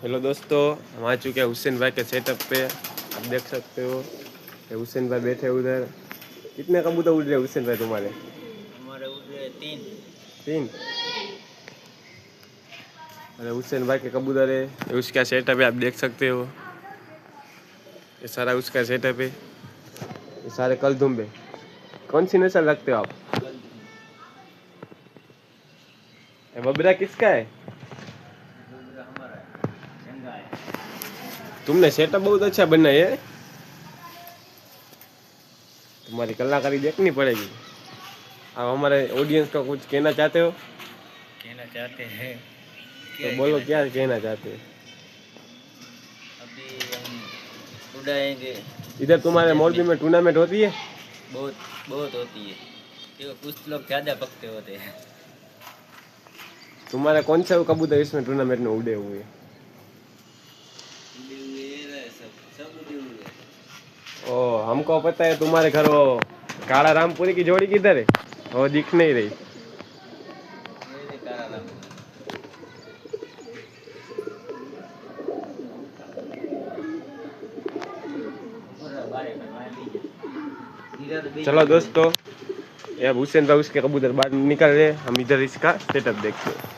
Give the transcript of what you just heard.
Hello दोस्तों, हम आ चुके हैं हुसैन भाई के सेटअप पे। आप देख सकते हो कि हुसैन भाई बैठे उधर। कितने कबूतर उड़ रहे हुसैन भाई तुम्हारे? हमारे उड़ रहे तीन। तीन। अरे हुसैन भाई के कबूतर है, ये उसका सेटअप है, आप देख सकते हो। ये सारा उसका सेटअप है, ये सारे कल दुम्बे। कौन सी नस्ल रखते हो आप? ये बबरा किसका है? हमारा है, चंगा है। तुमने सेटअप बहुत अच्छा बनाया है, तुम्हारी कलाकारी देखनी पड़ेगी। आप हमारे ऑडियंस को कुछ कहना चाहते हो कहना चाहते हैं तो क्या बोलो, कहना क्या चाहते हैं? कहना चाहते हो? अभी हम उड़ाएंगे। इधर तुम्हारे सीजन मोरबी में में टूर्नामेंट होती है? बहुत बहुत होती है, क्योंकि कुछ लोग ज़्यादा पकते होते हैं। तुम्हारे कौन सा कबूतर इसमें टूर्नामेंट में उड़े हुए हैं? उड़े हुए रहे, सब उड़े हुए। ओ, हमको पता है तुम्हारे घर वो काला रामपुरी की जोड़ी किधर है, वो दिख नहीं रही। मेरे कारालाम बारे में चलो दोस्तों, ये अब हुसैन भाई उसके कबूतर बाहर निकल रहे, हम इधर इसका सेटअप देखते हैं।